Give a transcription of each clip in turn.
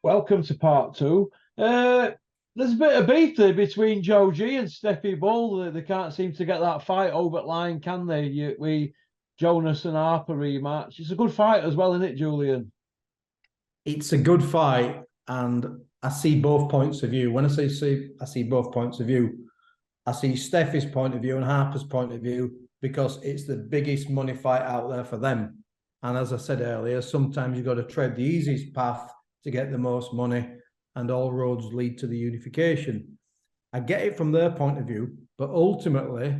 Welcome to part two. There's a bit of beef there between Joe G and Steffi Bull. They can't seem to get that fight over the line, can they? Jonas and Harper rematch. It's a good fight as well, isn't it, Julian? It's a good fight, and I see both points of view. When I see both points of view, I see Steffi's point of view and Harper's point of view because it's the biggest money fight out there for them. And as I said earlier, sometimes you've got to tread the easiest path to get the most money, and all roads lead to the unification. I get it from their point of view, but ultimately,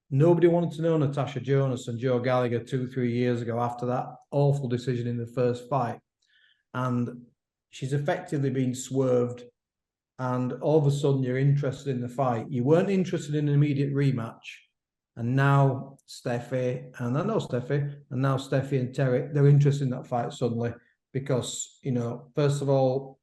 nobody wanted to know Natasha Jonas and Joe Gallagher 2-3 years ago after that awful decision in the first fight. And she's effectively been swerved, and all of a sudden you're interested in the fight. You weren't interested in an immediate rematch, and now Steffi and Terry, they're interested in that fight suddenly because, first of all,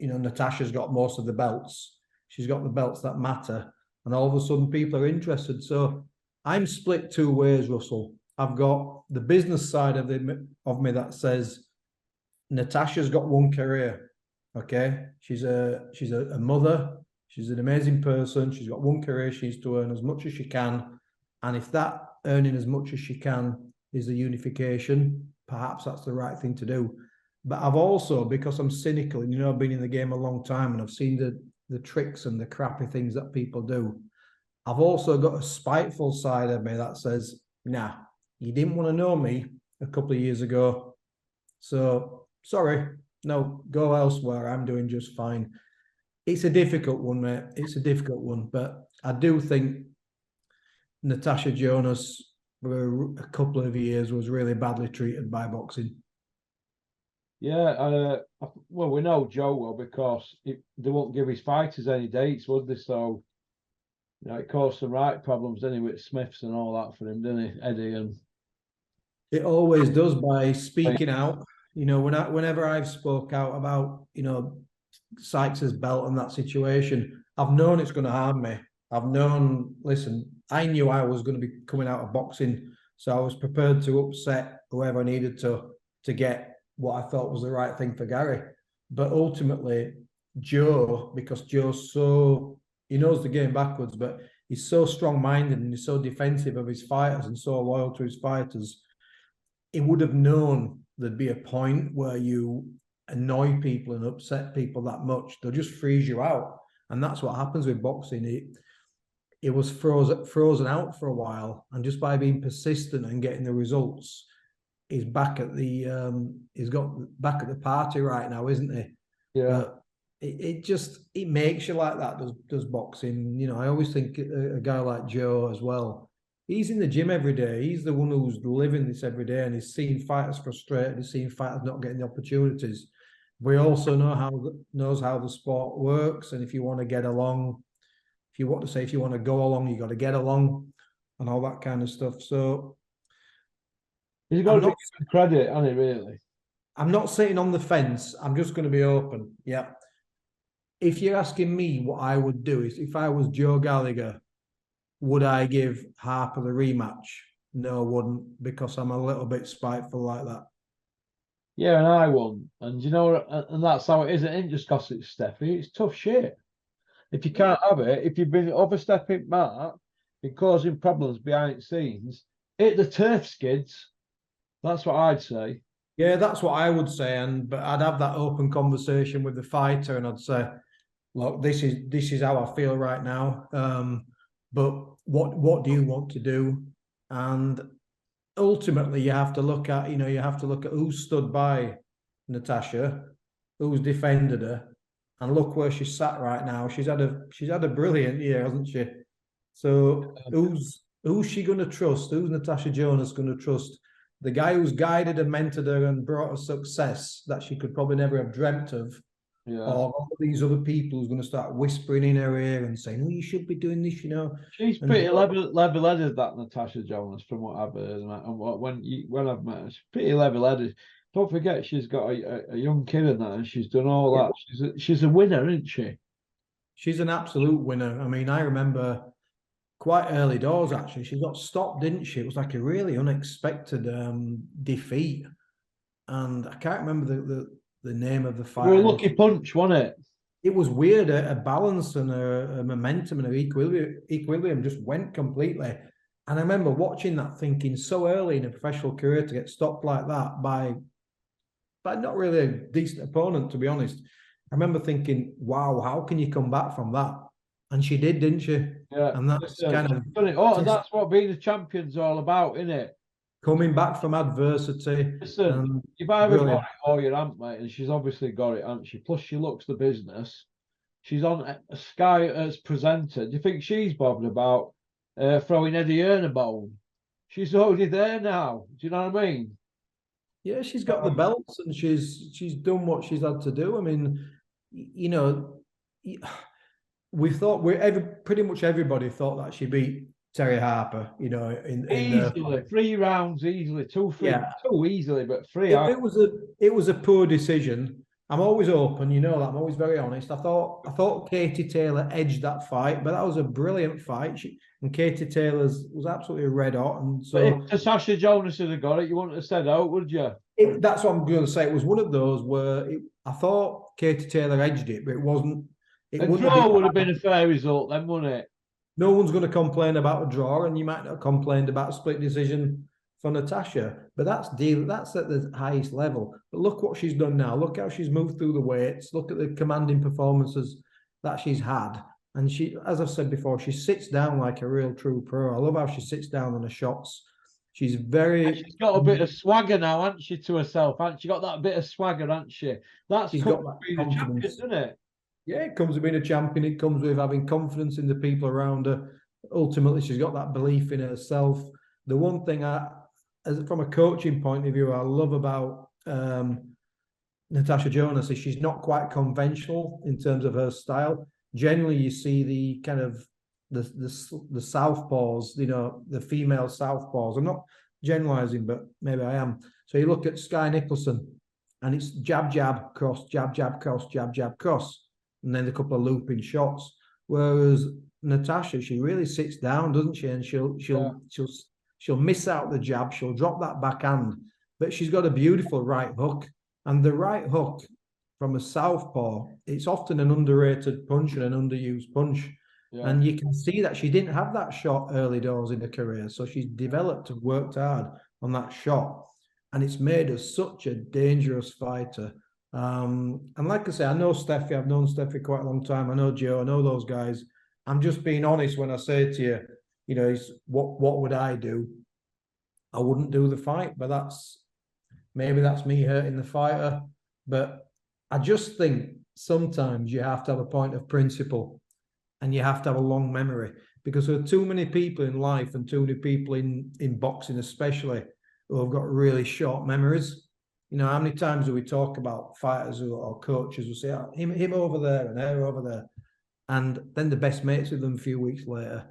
Natasha's got most of the belts. She's got the belts that matter, and all of a sudden people are interested. So I'm split two ways, Russell. I've got the business side of me that says Natasha's got one career. Okay, she's a mother. She's an amazing person. She's got one career. She needs to earn as much as she can, and if that earning as much as she can is the unification, perhaps that's the right thing to do. But I've also, because I'm cynical, and I've been in the game a long time, and I've seen the tricks and the crappy things that people do. I've also got a spiteful side of me that says, nah, you didn't want to know me a couple of years ago, so sorry, no, go elsewhere. I'm doing just fine. It's a difficult one, mate. It's a difficult one, but I do think Natasha Jonas for a couple of years was really badly treated by boxing. Yeah, well, we know Joe well because they won't give his fighters any dates, would they? So, it caused some right problems, didn't it, with Smiths and all that for him, didn't it, Eddie? And it always does by speaking out. Whenever I've spoke out about, Sykes's belt and that situation, I've known it's going to harm me. I've known, listen, I knew I was going to be coming out of boxing, so I was prepared to upset whoever I needed to get what I thought was the right thing for Gary. But ultimately, Joe, because Joe's he knows the game backwards, but he's so strong-minded and he's so defensive of his fighters and so loyal to his fighters, he would have known there'd be a point where you annoy people and upset people that much. They'll just freeze you out. And that's what happens with boxing. It was frozen out for a while, and just by being persistent and getting the results, he's back at he's got back at the party right now, isn't he? Yeah. But it makes you like that, does boxing. I always think a guy like Joe as well, he's in the gym every day. He's the one who's living this every day, and he's seeing fighters frustrated. He's seeing fighters not getting the opportunities. We also knows how the sport works, and if you want to get along, if you want to go along, you got to get along, and all that kind of stuff. So he's got to be given credit, hasn't he, really? I'm not sitting on the fence. I'm just going to be open. Yeah. If you're asking me what I would do, is if I was Joe Gallagher, would I give Harper the rematch? No, I wouldn't, because I'm a little bit spiteful like that. Yeah, and I won. And and that's how it is. It ain't just because it's Steffi. It's tough shit. If you can't have it, if you've been overstepping mark, been causing problems behind the scenes, hit the turf skids. That's what I'd say. Yeah, that's what I would say. But I'd have that open conversation with the fighter, and I'd say, look, this is how I feel right now. But what do you want to do? And ultimately, you have to look at who stood by Natasha, who's defended her, and look where she's sat right now. She's had a brilliant year, hasn't she? So who's she going to trust? Who's Natasha Jonas going to trust? The guy who's guided and mentored her and brought her success that she could probably never have dreamt of. Yeah. Or all these other people who's going to start whispering in her ear and saying, "Oh, you should be doing this," She's pretty level-headed, that Natasha Jonas, from what I've heard. And when I've met her, she's pretty level-headed. Don't forget, she's got a young kid in that, and she's done all that. She's a winner, isn't she? She's an absolute winner. I mean, I remember quite early doors, actually. She got stopped, didn't she? It was like a really unexpected defeat. And I can't remember the name of the It fight. was a lucky punch, wasn't it? It was weird. A balance and a momentum and an equilibrium just went completely. And I remember watching that, thinking so early in a professional career to get stopped like that by not really a decent opponent, to be honest. I remember thinking, wow, how can you come back from that? And she did, didn't she? Yeah. And that's kind of and that's what being a champion's all about, isn't it? coming back from adversity. Listen, you've either got it or you haven't, mate. And she's obviously got it, hasn't she? Plus, she looks the business. She's on Sky as presenter. Do you think she's bothered about throwing Eddie Hearn a bone? She's already there now. Do you know what I mean? Yeah, she's got the belts and she's done what she's had to do. I mean, you know, we thought pretty much everybody thought that she beat Terry Harper. You know, easily 3 rounds, easily 2, 3, yeah, 2 easily, but 3. It was a poor decision. I'm always open, you know that. I'm always very honest. I thought Katie Taylor edged that fight, but that was a brilliant fight. And Katie Taylor's was absolutely red hot. And so if Natasha Jonas had got it, you wouldn't have said out, would you? That's what I'm going to say. It was one of those where I thought Katie Taylor edged it, but it wasn't. A draw would have been a fair result then, wouldn't it? No one's going to complain about a draw, and you might not have complained about a split decision for Natasha, but that's at the highest level. But look what she's done now. Look how she's moved through the weights. Look at the commanding performances that she's had. And she, as I've said before, she sits down like a real true pro. I love how she sits down on the shots. She's got a bit of swagger now, hasn't she, to herself? Hasn't she got that bit of swagger, hasn't she? She's got that being a champion, isn't it? Yeah, it comes with being a champion. It comes with having confidence in the people around her. Ultimately, she's got that belief in herself. The one thing from a coaching point of view, I love about Natasha Jonas is she's not quite conventional in terms of her style. Generally, you see the kind of the southpaws, you know, the female southpaws. I'm not generalizing, but maybe I am. So you look at Sky Nicholson, and it's jab, jab, cross, jab, jab, cross, jab, jab, cross, and then a couple of looping shots. Whereas Natasha, she really sits down, doesn't she? And she'll miss out the jab, she'll drop that backhand, but she's got a beautiful right hook. And the right hook from a southpaw, it's often an underrated punch and an underused punch. Yeah. And you can see that she didn't have that shot early doors in her career. So she's developed and worked hard on that shot. And it's made her such a dangerous fighter. And like I say, I know Steffi. I've known Steffi quite a long time. I know Joe. I know those guys. I'm just being honest when I say to you, you know, what would I do? I wouldn't do the fight, but maybe that's me hurting the fighter. But I just think sometimes you have to have a point of principle and you have to have a long memory, because there are too many people in life and too many people in boxing especially who have got really short memories. You know, how many times do we talk about fighters or coaches who say, oh, him over there and her over there, and then the best mates with them a few weeks later.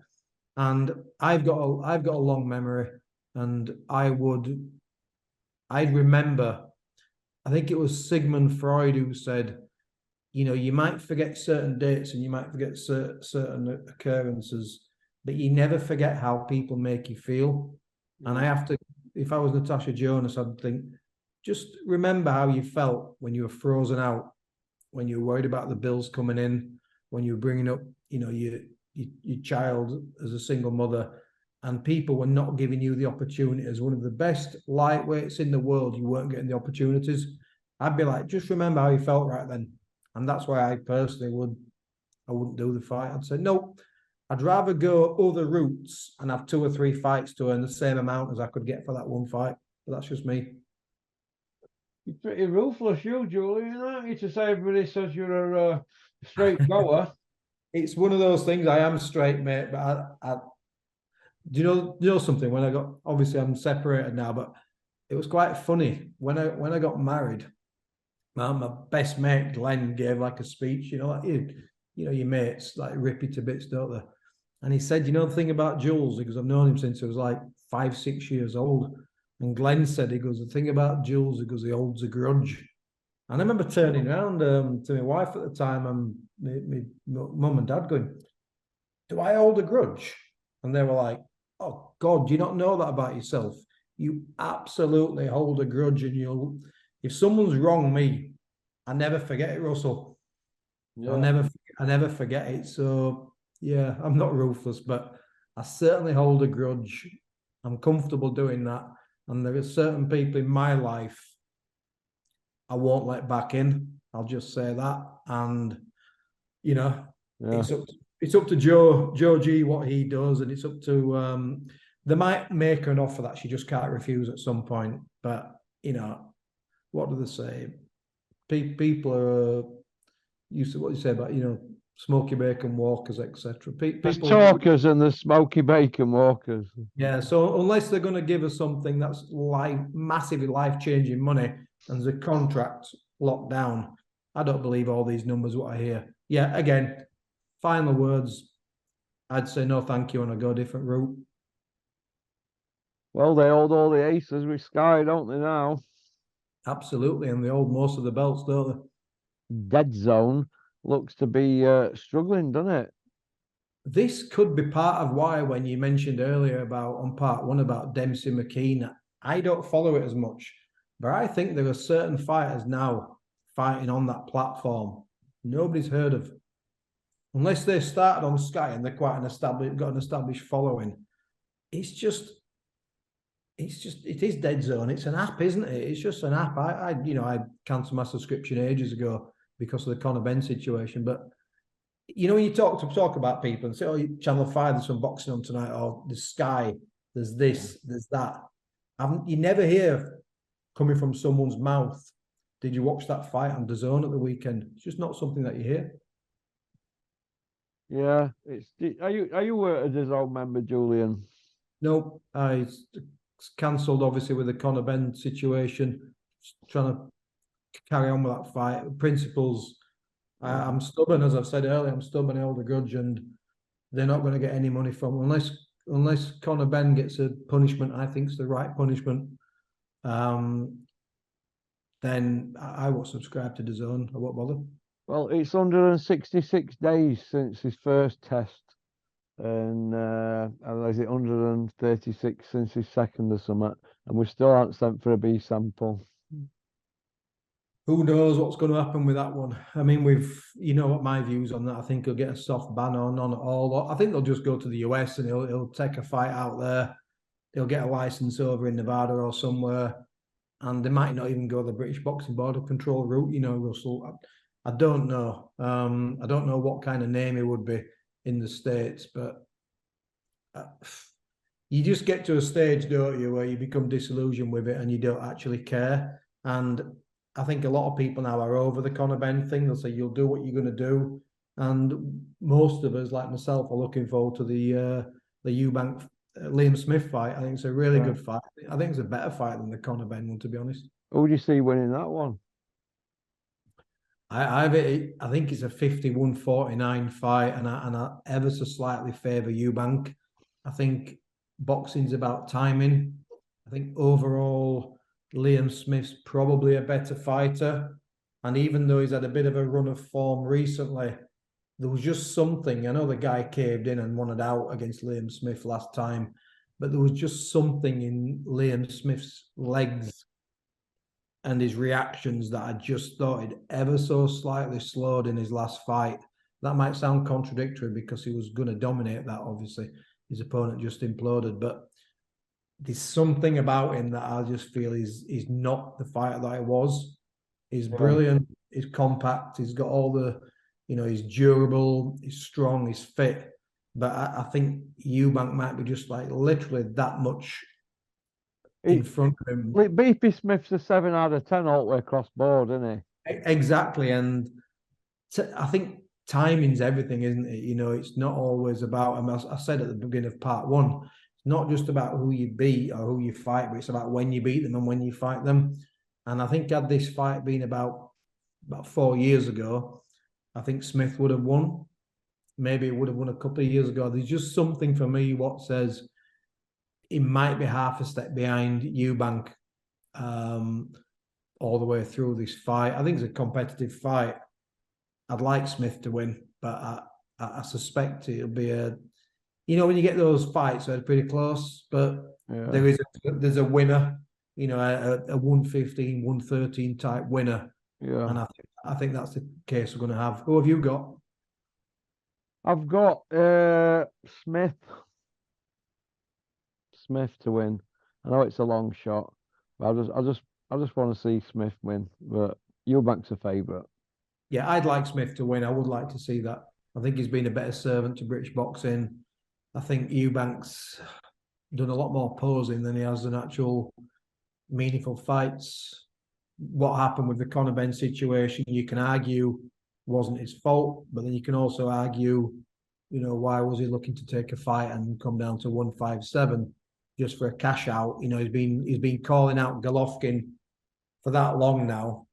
And I've got a long memory, and I'd remember, I think it was Sigmund Freud who said, you know, you might forget certain dates and you might forget certain occurrences, but you never forget how people make you feel. And I have to, if I was Natasha Jonas, I'd think, just remember how you felt when you were frozen out, when you were worried about the bills coming in, when you were bringing up, you know, your child as a single mother, and people were not giving you the opportunity. As one of the best lightweights in the world, you weren't getting the opportunities. I'd be like, just remember how you felt right then. And that's why I personally wouldn't do the fight. I'd say, no, I'd rather go other routes and have 2 or 3 fights to earn the same amount as I could get for that one fight. But that's just me. You're pretty ruthless, you, Julian, aren't you? To say everybody says you're a straight goer. It's one of those things. I am straight, mate. But do you know something? When I got, obviously I'm separated now, but it was quite funny when I got married. My best mate Glenn gave like a speech, you know, like you know, your mates like rip you to bits, don't they? And he said, you know the thing about Jules, because I've known him since he was like 5-6 years old. And Glenn said, he goes, the thing about Jules, he goes, he holds a grudge. And I remember turning around to my wife at the time and my mum and dad going, do I hold a grudge? And they were like, oh God, do you not know that about yourself? You absolutely hold a grudge, and if someone's wronged me, I never forget it, Russell. Yeah. I never forget it. So yeah, I'm not ruthless, but I certainly hold a grudge. I'm comfortable doing that. And there are certain people in my life I won't let back in. I'll just say that. And you know, Yeah. it's up to Joe G what he does, and it's up to they might make her an offer that she just can't refuse at some point. But you know, what do they say? People are used to what you say about smoky bacon walkers, etc. There's People, talkers and there's smoky bacon walkers. yeah. So unless they're going to give us something that's massively life changing money, and there's a contract locked down, I don't believe all these numbers. What I hear, yeah. Again, final words. I'd say no, thank you, and I go a different route. Well, they hold all the aces with Sky, don't they now? Absolutely, and they hold most of the belts, don't DAZN looks to be struggling, doesn't it? they? This could be part of why, when you mentioned earlier about on part one about Dempsey McKean, I don't follow it as much, but I think there are certain fighters now fighting on that platform nobody's heard of, unless they started on Sky and they're got an established following. It is DAZN. It's an app, isn't it? It's just an app. I cancelled my subscription ages ago because of the Conor Benn situation. But when you talk about people and say, "Oh, Channel 5, there's some boxing on tonight," or the Sky, there's this, there's that. You never hear coming from someone's mouth, "Did you watch that fight on DAZN at the weekend?" It's just not something that you hear. Yeah, are you a DAZN member, Julian? No, I cancelled obviously with the Conor Benn situation. Trying to carry on with that fight. Principles. I'm stubborn, as I've said earlier. I'm stubborn. I hold a grudge, and they're not going to get any money from unless Conor Benn gets a punishment. I think it's the right punishment. Then I won't subscribe to DAZN. I won't bother. Well, it's 166 days since his first test, and is it 136 since his second or something? And we still aren't sent for a B sample. Who knows what's going to happen with that one? I mean, what my views on that. I think he'll get a soft ban on at all. I think they'll just go to the US and he'll take a fight out there. He'll get a license over in Nevada or somewhere, and they might not even go the British Boxing Board of Control route. Russell, I don't know. I don't know what kind of name he would be in the States, but you just get to a stage, don't you, where you become disillusioned with it and you don't actually care. And I think a lot of people now are over the Conor Benn thing. They'll say, "You'll do what you're going to do." And most of us, like myself, are looking forward to the Eubank Liam Smith fight. I think it's a really good fight. I think it's a better fight than the Conor Benn one, to be honest. Who do you see winning that one? I think it's a 51-49 fight, and I ever so slightly favour Eubank. I think boxing's about timing. I think overall Liam Smith's probably a better fighter, and even though he's had a bit of a run of form recently, there was just something. I know the guy caved in and wanted out against Liam Smith last time, but there was just something in Liam Smith's legs and his reactions that I just thought he'd ever so slightly slowed in his last fight. That might sound contradictory because he was going to dominate that, obviously. His opponent just imploded, but there's something about him that I just feel he's not the fighter that he was. He's brilliant, he's compact, he's got all the, he's durable, he's strong, he's fit. But I think Eubank might be just like literally that much in front of him. BP Smith's a 7 out of 10 all the way across board, isn't he? Exactly. And I think timing's everything, isn't it? It's not always about, I said at the beginning of part one, it's not just about who you beat or who you fight, but it's about when you beat them and when you fight them. And I think had this fight been about 4 years ago, I think Smith would have won. Maybe it would have won a couple of years ago. There's just something for me what says he might be half a step behind Eubank all the way through this fight. I think it's a competitive fight. I'd like Smith to win, but I suspect it'll be when you get those fights, they're pretty close, but there's a winner, a 115, 113 type winner. Yeah. And I think I think that's the case we're going to have. Who have you got? I've got Smith to win. I know it's a long shot, but I just want to see Smith win. But Eubank's a favourite. Yeah, I'd like Smith to win. I would like to see that. I think he's been a better servant to British boxing. I think Eubank's done a lot more posing than he has in actual meaningful fights. What happened with the Conor Benn situation, you can argue wasn't his fault, but then you can also argue, you know, why was he looking to take a fight and come down to 157 just for a cash out? You know, he's been calling out Golovkin for that long now.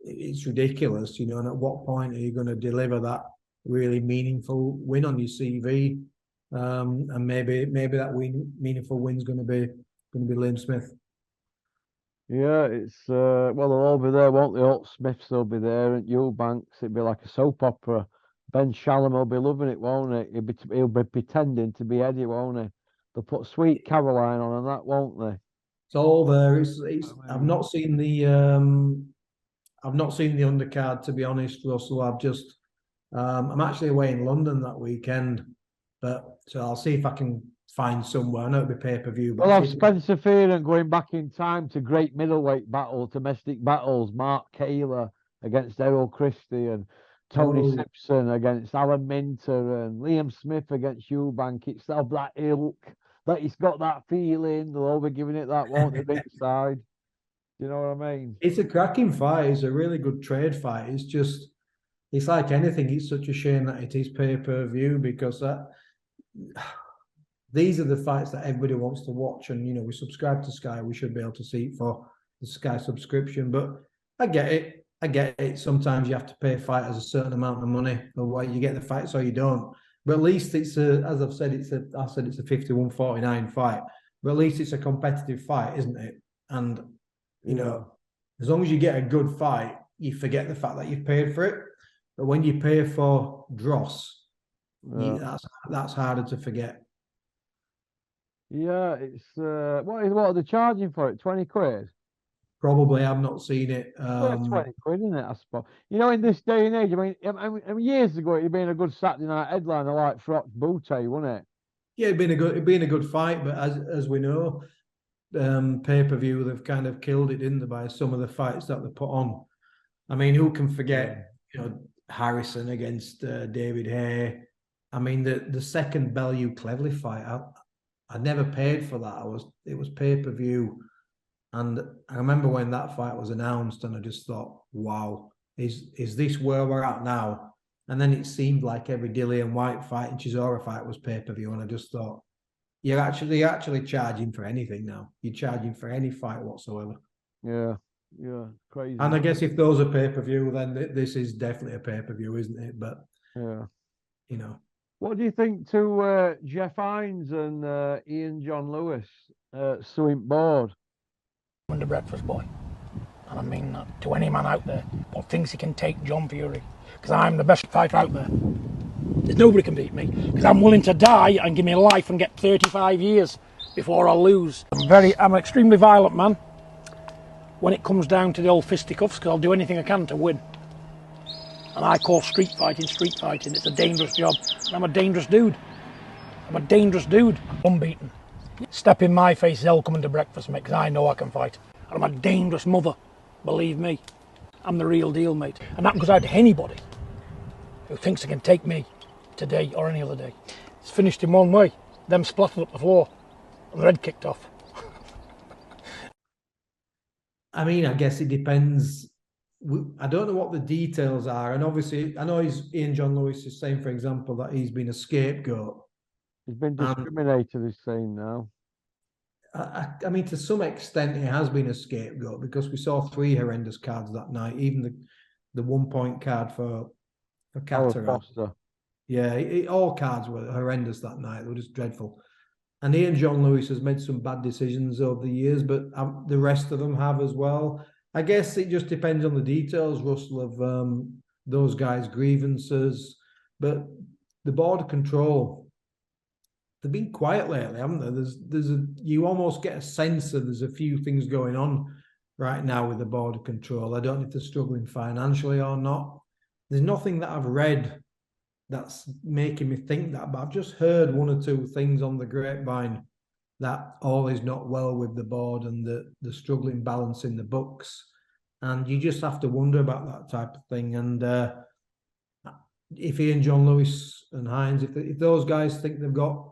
It's ridiculous, you know. And at what point are you going to deliver that really meaningful win on your CV? And maybe that meaningful win's going to be Liam Smith. Yeah, it's well, they'll all be there, won't they? All Smiths will be there, and Eubanks. It'll be like a soap opera. Ben Shalom will be loving it, won't it? He'll be pretending to be Eddie, won't he? They'll put Sweet Caroline on and that, won't they? It's all there. I've not seen the undercard, to be honest, Russell. I'm actually away in London that weekend, so I'll see if I can find somewhere. I know it'll be pay-per-view, but Well, I've Spencer Fearon going back in time to great middleweight battle, domestic battles. Mark Kaler against Errol Christie and Tony Simpson against Alan Minter and Liam Smith against Eubank. It's of that ilk, that it's got that feeling. They'll all be giving it that, won't they, big side? You know what I mean? It's a cracking fight. It's a really good trade fight. It's like anything. It's such a shame that it is pay-per-view because these are the fights that everybody wants to watch. And, you know, we subscribe to Sky. We should be able to see it for the Sky subscription. But I get it. Sometimes you have to pay fighters a certain amount of money. Or you get the fights or you don't. But at least it's as I've said, it's a 51-49 fight. But at least it's a competitive fight, isn't it? And, you know, as long as you get a good fight, you forget the fact that you've paid for it. But when you pay for dross, that's harder to forget. Yeah, it's what are they charging for it? 20 quid? Probably, I've not seen it. 20 quid, isn't it? I suppose. You know, in this day and age, I mean, years ago, it'd been a good Saturday night headliner like Froch Boutte, wouldn't it? Yeah, it'd been a good fight, but as we know, pay-per-view, they've kind of killed it, didn't they, by some of the fights that they put on. I mean, who can forget, you know, Harrison against David Hay? I mean, the second Bellew Cleverly fight, I never paid for that. It was pay-per-view. And I remember when that fight was announced and I just thought, wow, is this where we're at now? And then it seemed like every Dillian White fight and Chisora fight was pay-per-view. And I just thought, you're actually charging for anything now. You're charging for any fight whatsoever. Yeah, crazy. And I guess if those are pay-per-view, then this is definitely a pay-per-view, isn't it? But, yeah, you know. What do you think to Jeff Hines and Ian John Lewis suing board? I'm the breakfast boy. And I mean that to any man out there what thinks he can take John Fury. Because I'm the best fighter out there. There's nobody can beat me. Because I'm willing to die and give me life and get 35 years before I lose. I'm an extremely violent man when it comes down to the old fisticuffs, because I'll do anything I can to win. And I call street fighting. It's a dangerous job. And I'm a dangerous dude. Unbeaten. Step in my face, they'll come into breakfast, mate, because I know I can fight. And I'm a dangerous mother. Believe me. I'm the real deal, mate. And that goes out to anybody who thinks they can take me today or any other day. It's finished in one way. Them splattered up the floor and the head kicked off. I mean, I guess it depends. I don't know what the details are. And obviously, I know Ian John Lewis is saying, for example, that he's been a scapegoat. He's been discriminated, he's saying now. I mean, to some extent, he has been a scapegoat because we saw 3 horrendous cards that night, even the 1-point card for Caterham. Yeah, all cards were horrendous that night. They were just dreadful. And Ian John Lewis has made some bad decisions over the years, but the rest of them have as well. I guess it just depends on the details, Russell, of those guys' grievances. But the border control, they've been quiet lately, haven't they? You almost get a sense that there's a few things going on right now with the border control. I don't know if they're struggling financially or not. There's nothing that I've read that's making me think that, but I've just heard one or two things on the grapevine that all is not well with the board and the struggling balance in the books. And you just have to wonder about that type of thing. And if Ian John Lewis and Hines, if those guys think they've got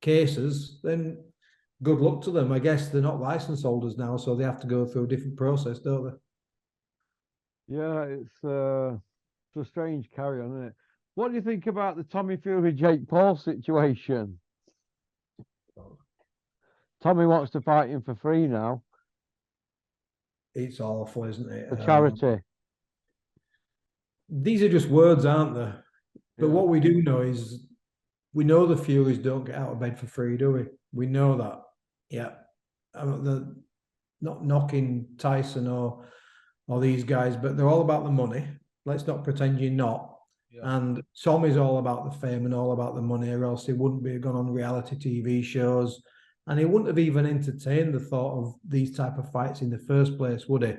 cases, then good luck to them. I guess they're not license holders now, so they have to go through a different process, don't they? Yeah, it's a strange carry on, isn't it? What do you think about the Tommy Fury Jake Paul situation? Tommy wants to fight him for free now. It's awful, isn't it? For charity. These are just words, aren't they? But Yeah. what we do know is we know the Furies don't get out of bed for free, do we? We know that. Yeah. They're not knocking Tyson or these guys, but they're all about the money. Let's not pretend you're not. Yeah. And Tommy's all about the fame and all about the money, or else he wouldn't be gone on reality TV shows. And he wouldn't have even entertained the thought of these type of fights in the first place, would he?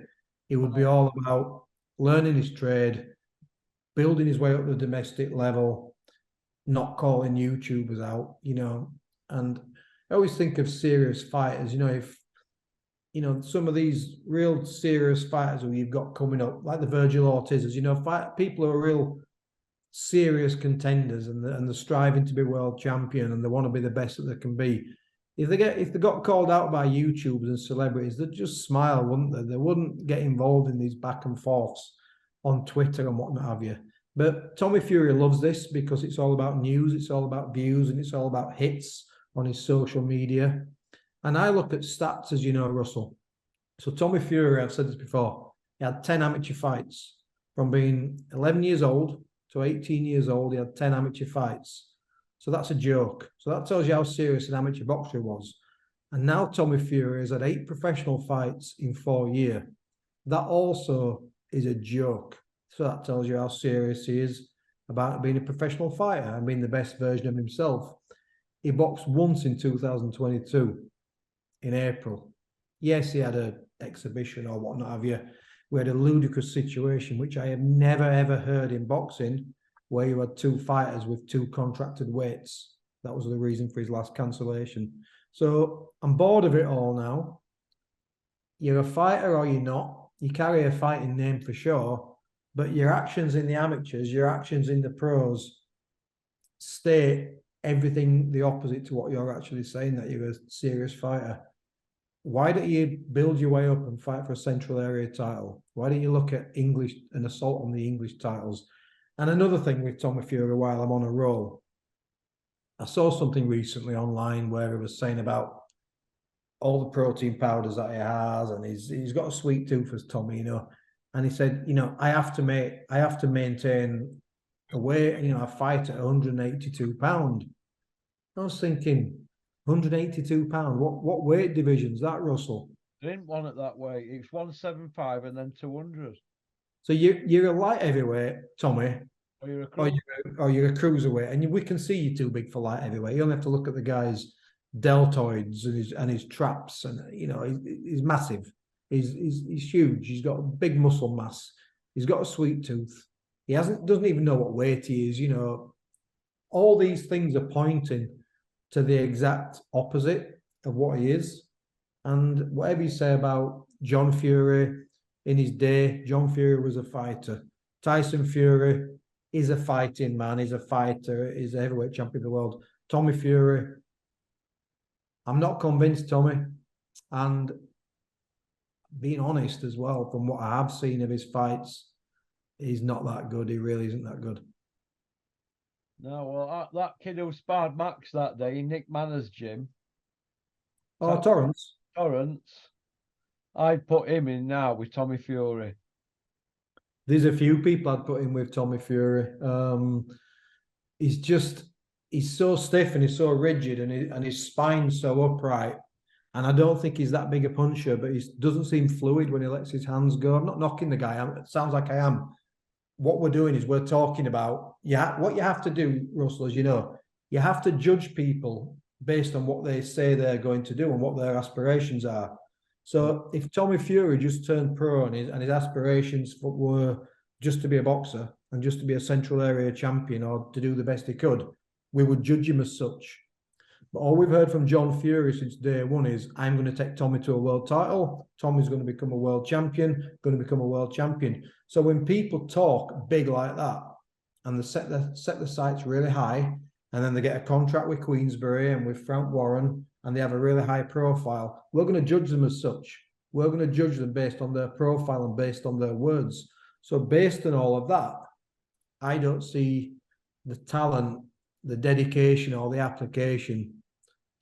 He would be all about learning his trade, building his way up the domestic level, not calling YouTubers out, And I always think of serious fighters, if, some of these real serious fighters who you've got coming up, like the Virgil Ortizes, people who are real serious contenders and they're striving to be world champion and they want to be the best that they can be. If they got called out by YouTubers and celebrities, they'd just smile, wouldn't they? They wouldn't get involved in these back and forths on Twitter and whatnot have you. But Tommy Fury loves this because it's all about news, it's all about views, and it's all about hits on his social media. And I look at stats, as you know, Russell. So Tommy Fury, I've said this before, he had 10 amateur fights. From being 11 years old to 18 years old, he had 10 amateur fights. So that's a joke. So that tells you how serious an amateur boxer he was. And now Tommy Fury has had 8 professional fights in 4 years. That also is a joke. So that tells you how serious he is about being a professional fighter and being the best version of himself. He boxed once in 2022 in April. Yes, he had an exhibition or whatnot have you. We had a ludicrous situation, which I have never, ever heard in boxing, where you had 2 fighters with 2 contracted weights. That was the reason for his last cancellation. So I'm bored of it all now. You're a fighter or you're not. You carry a fighting name for sure, but your actions in the amateurs, your actions in the pros state everything the opposite to what you're actually saying, that you're a serious fighter. Why don't you build your way up and fight for a Central Area title? Why don't you look at English and assault on the English titles? And another thing with Tommy Fury, while I'm on a roll, I saw something recently online where he was saying about all the protein powders that he has, and he's got a sweet tooth as Tommy, And he said, I have to maintain a weight, I fight at 182 pounds. I was thinking, 182 pounds. What weight division's that, Russell? I didn't want it that way. It's 175 and then 200. So you're a light heavyweight, Tommy, Or you're a cruiserweight, and we can see you're too big for light heavyweight. You only have to look at the guy's deltoids and his traps, and he's massive. He's huge. He's got a big muscle mass. He's got a sweet tooth. He doesn't even know what weight he is. All these things are pointing to the exact opposite of what he is. And whatever you say about John Fury, in his day, John Fury was a fighter. Tyson Fury is a fighting man. He's a fighter. He's a heavyweight champion of the world. Tommy Fury, I'm not convinced, Tommy. And being honest as well, from what I have seen of his fights, he's not that good. He really isn't that good. No, well, that kid who sparred Max that day in Nick Manners' gym. Oh, Torrance. I'd put him in now with Tommy Fury. There's a few people I'd put in with Tommy Fury. He's so stiff and he's so rigid, and his spine's so upright. And I don't think he's that big a puncher, but he doesn't seem fluid when he lets his hands go. I'm not knocking the guy. It sounds like I am. What we're doing is we're talking about what you have to do, Russell, as you know, you have to judge people based on what they say they're going to do and what their aspirations are. So if Tommy Fury just turned pro and his aspirations were just to be a boxer and just to be a central area champion or to do the best he could, we would judge him as such. But all we've heard from John Fury since day one is, I'm going to take Tommy to a world title. Tommy's going to become a world champion, going to become a world champion. So when people talk big like that and they set the sights really high, and then they get a contract with Queensberry and with Frank Warren, and they have a really high profile, we're going to judge them as such. We're going to judge them based on their profile and based on their words. So based on all of that, I don't see the talent, the dedication, or the application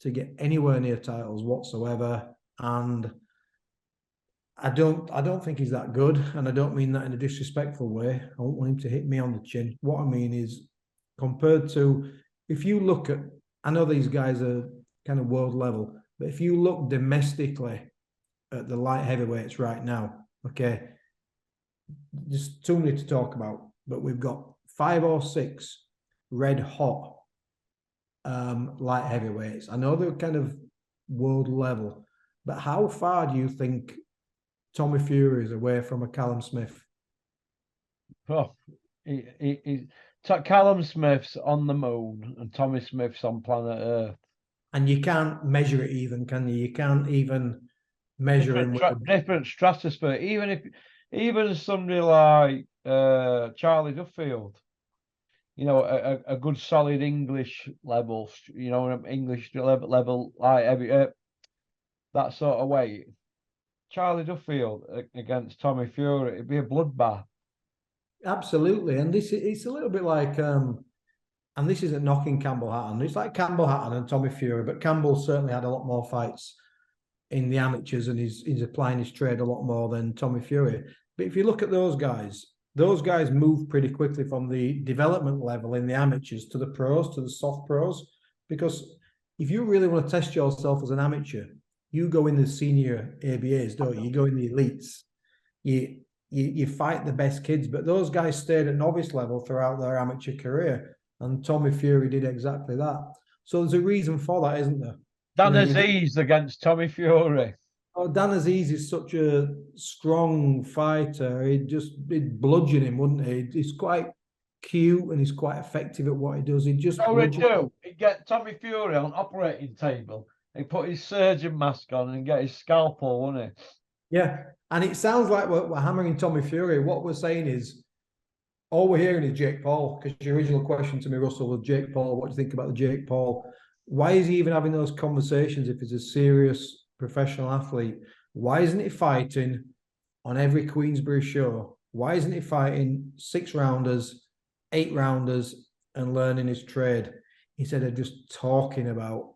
to get anywhere near titles whatsoever. And I don't think he's that good, and I don't mean that in a disrespectful way. I don't want him to hit me on the chin. What I mean is, compared to, if you look at, I know these guys are kind of world level, but if you look domestically at the light heavyweights right now, okay, just too many to talk about, but we've got 5 or 6 red hot light heavyweights. I know they're kind of world level, but how far do you think Tommy Fury is away from a Callum Smith? Oh, Callum Smith's on the moon and Tommy Smith's on planet Earth. And you can't measure it even, can you? You can't even measure him. Different stratosphere. Even somebody like Charlie Duffield, you know, a good solid English level, you know, English level like heavy, that sort of weight. Charlie Duffield against Tommy Fury, it'd be a bloodbath. Absolutely, and it's a little bit like, and this isn't knocking Campbell Hatton. It's like Campbell Hatton and Tommy Fury, but Campbell certainly had a lot more fights in the amateurs, and he's applying his trade a lot more than Tommy Fury. But if you look at those guys move pretty quickly from the development level in the amateurs to the pros, to the soft pros, because if you really want to test yourself as an amateur, you go in the senior ABAs, don't you? You go in the elites. You fight the best kids, but those guys stayed at novice level throughout their amateur career, and Tommy Fury did exactly that. So there's a reason for that, isn't there? Dan Aziz against Tommy Fury. Oh, Dan Aziz is such a strong fighter. He'd bludgeon him, wouldn't he? He's quite cute and he's quite effective at what he does. He'd get Tommy Fury on operating table. He'd put his surgeon mask on and get his scalpel, wouldn't he? Yeah. And it sounds like we're hammering Tommy Fury. What we're saying is, all we're hearing is Jake Paul, because your original question to me, Russell, was Jake Paul. What do you think about the Jake Paul? Why is he even having those conversations if he's a serious professional athlete? Why isn't he fighting on every Queensberry show? Why isn't he fighting 6-rounders, 8-rounders, and learning his trade instead of just talking about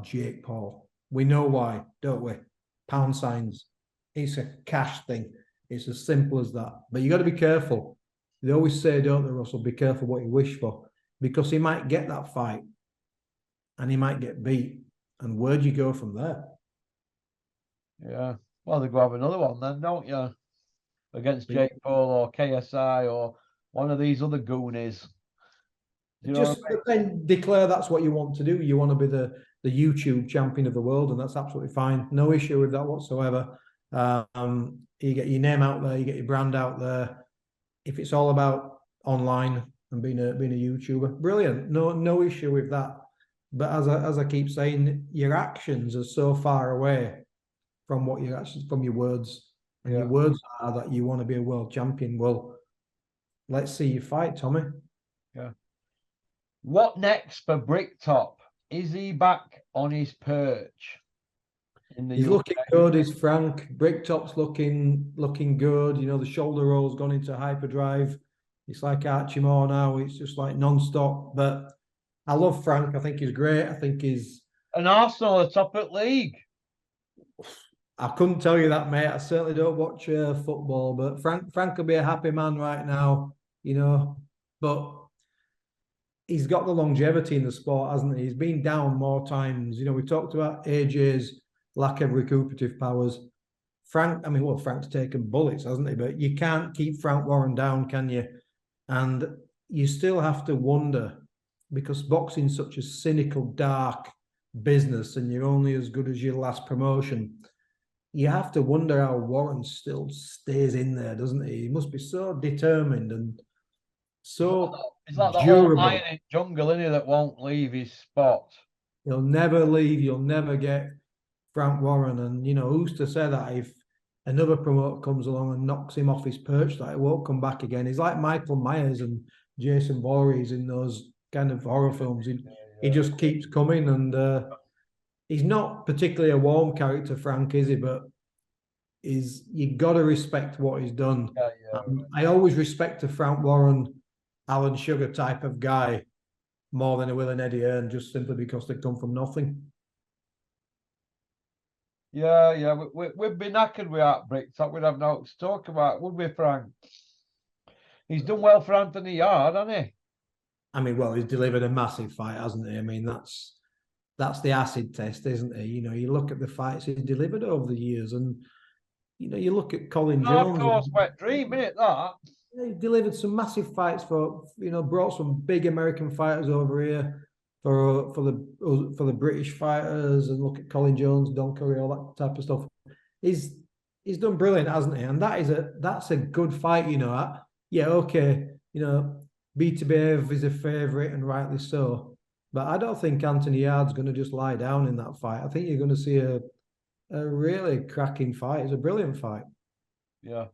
Jake Paul? We know why, don't we? Pound signs. It's a cash thing. It's as simple as that. But you got to be careful. They always say, don't they, Russell, be careful what you wish for, because he might get that fight and he might get beat. And where do you go from there? Yeah. Well, they go have another one then, don't you? Against Jake Paul or KSI or one of these other goonies. Then declare that's what you want to do. You want to be the YouTube champion of the world, and that's absolutely fine. No issue with that whatsoever. You get your name out there, you get your brand out there. If it's all about online and being a YouTuber, brilliant. No issue with that. But as I keep saying, your actions are so far away from what your actions, from your words. And your words are that you want to be a world champion. Well, let's see you fight, Tommy. Yeah. What next for Bricktop? Is he back on his perch? He's looking good, is Frank. Bricktop's looking good. You know, the shoulder roll's gone into hyperdrive. It's like Archie Moore now. It's just like non-stop. But I love Frank. I think he's great. I think he's... And Arsenal are top at league. I couldn't tell you that, mate. I certainly don't watch football, but Frank will be a happy man right now, you know. But he's got the longevity in the sport, hasn't he? He's been down more times. You know, we talked about AJ's lack of recuperative powers. Frank's taken bullets, hasn't he? But you can't keep Frank Warren down, can you? And you still have to wonder, because boxing's such a cynical, dark business, and you're only as good as your last promotion. you have to wonder how Warren still stays in there, doesn't he? He must be so determined and so It's like the whole durable. lion in jungle, isn't he, that won't leave his spot. He'll never leave. You'll never get Frank Warren. And, you know, who's to say that if another promoter comes along and knocks him off his perch, that he won't come back again? He's like Michael Myers and Jason Voorhees in those kind of horror films. He just keeps coming, and he's not particularly a warm character, Frank, is he? But you got to respect what he's done. I always respect a Frank Warren, Alan Sugar type of guy more than I will an Eddie Hearn, just simply because they come from nothing. Yeah. We'd be knackered without Bricktop. We'd have no to talk about, would we, Frank? He's done well for Anthony Yarde, hasn't he? I mean, well, he's delivered a massive fight, hasn't he? I mean, that's the acid test, isn't it? You know, you look at the fights he's delivered over the years, and you know, you look at Colin Jones. Of course, wet dream, isn't it, that? He delivered some massive fights for, you know, brought some big American fighters over here for the British fighters, and look at Colin Jones, Don Curry, all that type of stuff. He's done brilliant, hasn't he? And that's a good fight, you know. Yeah, okay, you know, Beterbiev is a favourite, and rightly so. But I don't think Anthony Yarde's going to just lie down in that fight. I think you're going to see a really cracking fight. It's a brilliant fight. Yeah.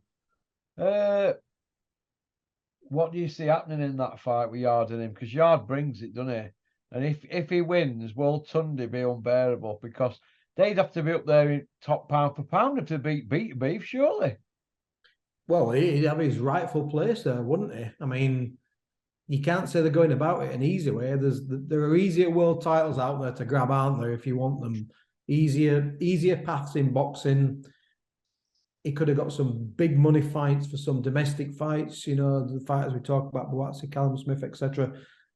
What do you see happening in that fight with Yarde and him? Because Yarde brings it, doesn't he? And if he wins, will Tunde be unbearable? Because they'd have to be up there in top pound for pound to beat Beterbiev, surely. Well, he'd have his rightful place there, wouldn't he? I mean, you can't say they're going about it an easy way. There are easier world titles out there to grab, aren't there, if you want them? Easier paths in boxing. He could have got some big money fights for some domestic fights, you know, the fighters we talk about, Buatsi, Callum Smith, etc.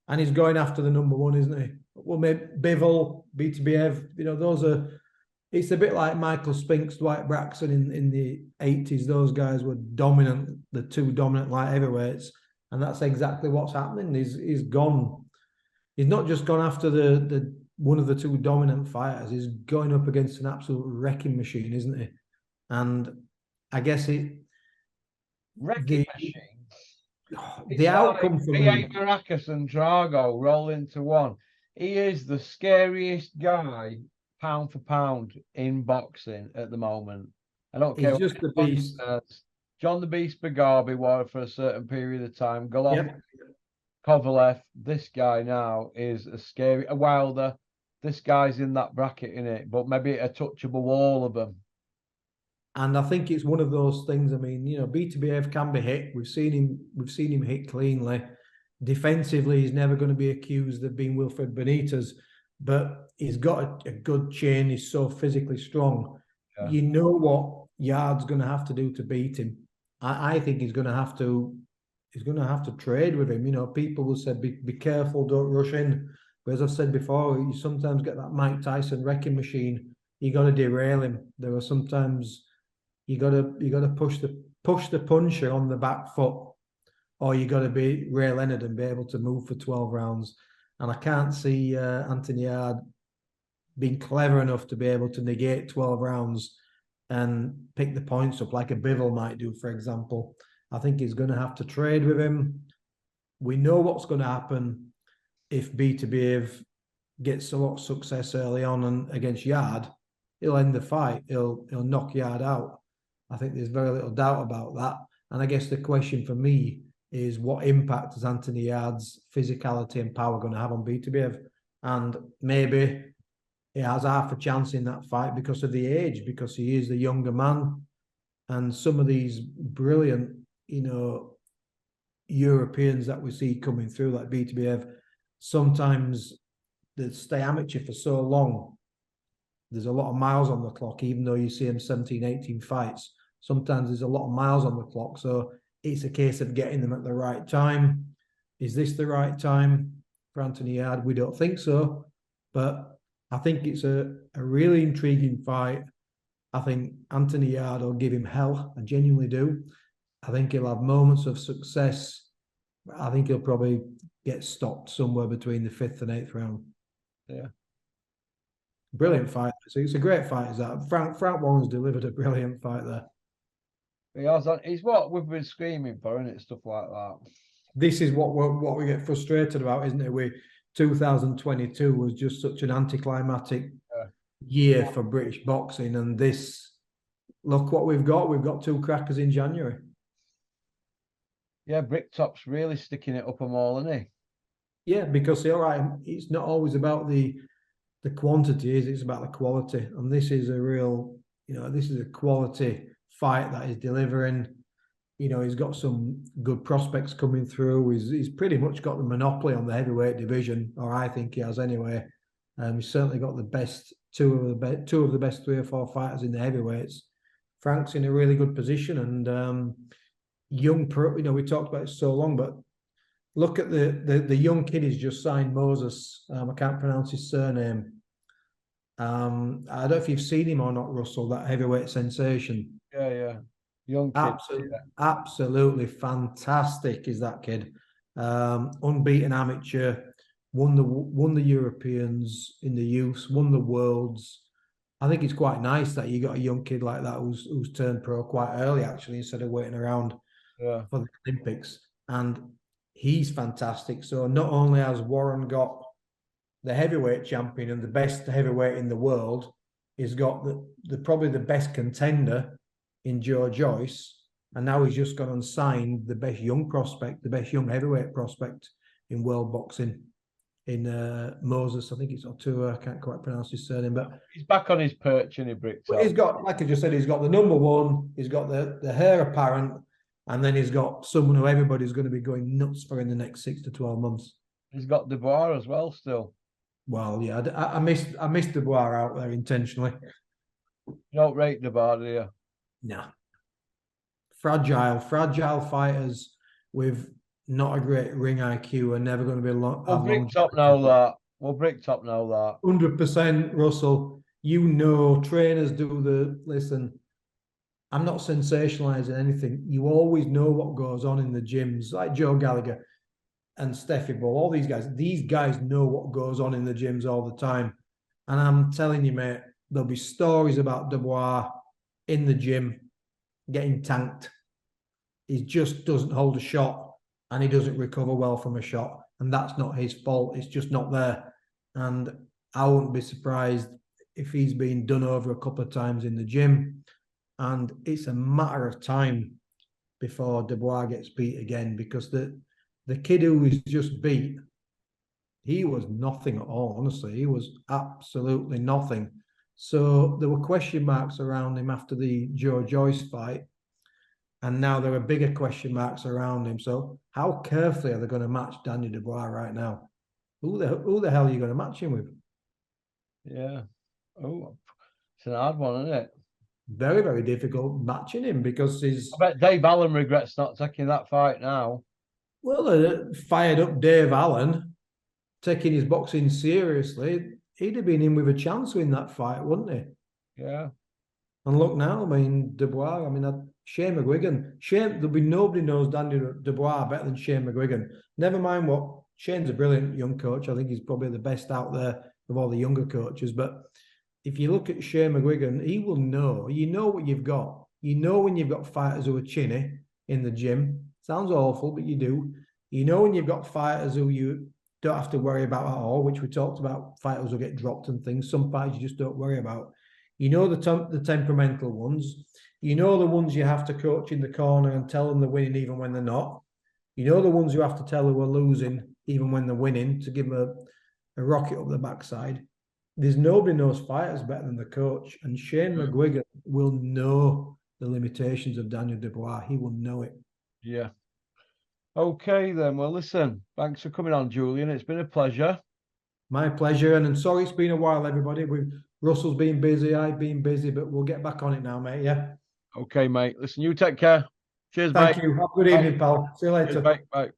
And he's going after the number one, isn't he? Well, maybe Bivol, Beterbiev, you know, it's a bit like Michael Spinks, Dwight Braxton in the 80s. Those guys were dominant, the two dominant light heavyweights. And that's exactly what's happening. He's gone. He's not just gone after the one of the two dominant fighters. He's going up against an absolute wrecking machine, isn't he? And I guess wrecking machine. The outcome for me. Maracas and Drago roll into one. He is the scariest guy, pound for pound, in boxing at the moment. I don't care. He's just the beast. John the Beast Bagabi wore for a certain period of time. Golovkin, Kovalev. This guy now is a Wilder. This guy's in that bracket, innit? But maybe a touch above all of them. And I think it's one of those things. I mean, you know, Beterbiev can be hit. We've seen him hit cleanly. Defensively, he's never going to be accused of being Wilfred Benitez, but he's got a good chin. He's so physically strong. Yeah. You know what Yarde's going to have to do to beat him. I think he's going to have to trade with him. You know, people will say, be careful, don't rush in. But as I've said before, you sometimes get that Mike Tyson wrecking machine. You got to derail him. There are sometimes you got to push the puncher on the back foot, or you got to be Ray Leonard and be able to move for 12 rounds. And I can't see Anthony Yarde being clever enough to be able to negate 12 rounds and pick the points up like a Bivol might do, for example. I think he's going to have to trade with him. We know what's going to happen if Beterbiev gets a lot of success early on and against Yarde. He'll end the fight. He'll knock Yarde out. I think there's very little doubt about that. And I guess the question for me is, what impact is Anthony Yarde's physicality and power going to have on Beterbiev? And maybe he has half a chance in that fight because of the age, because he is the younger man. And some of these brilliant, you know, Europeans that we see coming through, like Beterbiev, sometimes they stay amateur for so long. There's a lot of miles on the clock, even though you see him 17, 18 fights. Sometimes there's a lot of miles on the clock. So it's a case of getting them at the right time. Is this the right time for Anthony Yarde? We don't think so. But I think it's a really intriguing fight. I think Anthony Yarde will give him hell. I genuinely do. I think he'll have moments of success. I think he'll probably get stopped somewhere between the 5th and 8th round. Yeah. Brilliant fight. So it's a great fight. Is that Frank Warren's delivered a brilliant fight there. He has. He's what we've been screaming for, isn't it? Stuff like that. This is what we get frustrated about, isn't it? 2022 was just such an anticlimactic year for British boxing, and this, look what we've got. We've got two crackers in January. Yeah, Bricktop's really sticking it up them all, isn't he? Yeah, because all right, it's not always about the quantity, it's about the quality, and this is a real, this is a quality fight that is delivering. He's got some good prospects coming through. He's pretty much got the monopoly on the heavyweight division, or I think he has anyway. He's certainly got the best two of the best 3 or 4 fighters in the heavyweights. Frank's in a really good position, and young pro. We talked about it so long, but look at the young kid he's just signed, Moses. I can't pronounce his surname. I don't know if you've seen him or not, Russell. That heavyweight sensation. Yeah. Young kid. Absolutely fantastic is that kid. Unbeaten amateur, won the Europeans in the youths, won the worlds. I think it's quite nice that you got a young kid like that who's turned pro quite early, actually, instead of waiting around for the Olympics. And he's fantastic. So not only has Warren got the heavyweight champion and the best heavyweight in the world, he's got the probably the best contender in Joe Joyce, and now he's just gone and signed the best young prospect, the best young heavyweight prospect in world boxing, in Moses. I think it's Otua. I can't quite pronounce his surname, but he's back on his perch and he bricks up. He's got, like I just said, he's got the number one, he's got the heir apparent, and then he's got someone who everybody's going to be going nuts for in the next 6 to 12 months. He's got Dubois as well still. Well, yeah, I missed Dubois out there intentionally. You don't rate Dubois, do you? No. Fragile fighters with not a great ring IQ are never going to be long. Well, Bricktop know that. 100%, Russell. Trainers do listen. I'm not sensationalizing anything. You always know what goes on in the gyms, like Joe Gallagher and Steffi Bull, all these guys. These guys know what goes on in the gyms all the time. And I'm telling you, mate, there'll be stories about Dubois in the gym getting tanked. He just doesn't hold a shot and he doesn't recover well from a shot. And that's not his fault. It's just not there. And I wouldn't be surprised if he's been done over a couple of times in the gym. And it's a matter of time before Dubois gets beat again, because the kid who was just beat, he was nothing at all, honestly. He was absolutely nothing. So there were question marks around him after the Joe Joyce fight. And now there are bigger question marks around him. So how carefully are they going to match Daniel Dubois right now? Who the hell are you going to match him with? Yeah. Oh, it's an hard one, isn't it? Very, very difficult matching him, because I bet Dave Allen regrets not taking that fight now. Well, fired up Dave Allen, taking his boxing seriously, he'd have been in with a chance to win that fight, wouldn't he? Yeah. And look now, Dubois, Shane McGuigan. There'll be nobody knows Daniel Dubois better than Shane McGuigan. Never mind what, Shane's a brilliant young coach. I think he's probably the best out there of all the younger coaches. But if you look at Shane McGuigan, he will know. You know what you've got. You know when you've got fighters who are chinny in the gym. Sounds awful, but you do. You know when you've got fighters who you don't have to worry about at all, which we talked about, fighters who get dropped and things. Some fighters you just don't worry about. You know the temperamental ones. You know the ones you have to coach in the corner and tell them they're winning even when they're not. You know the ones you have to tell who are losing even when they're winning, to give them a rocket up the backside. There's nobody knows fighters better than the coach. And Shane McGuigan will know the limitations of Daniel Dubois. He will know it. Yeah. Okay, then. Well, listen, thanks for coming on, Julian. It's been a pleasure. My pleasure. And I'm sorry it's been a while, everybody. Russell's been busy, I've been busy, but we'll get back on it now, mate, yeah? Okay, mate. Listen, you take care. Cheers, Thank mate. you. Have a good evening, pal. See you later. Cheers, mate. Bye.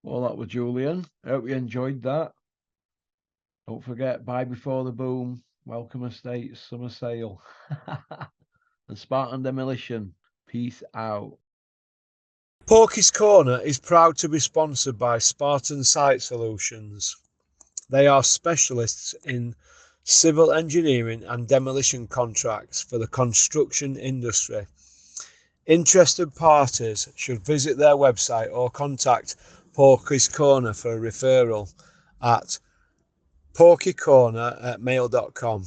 Well, that was Julian. I hope you enjoyed that. Don't forget, buy before the boom, Welcome Estates, Summer Sale, and Spartan Demolition. Peace out. Porky's Corner is proud to be sponsored by Spartan Site Solutions. They are specialists in civil engineering and demolition contracts for the construction industry. Interested parties should visit their website or contact Porky's Corner for a referral at porkycorner@mail.com.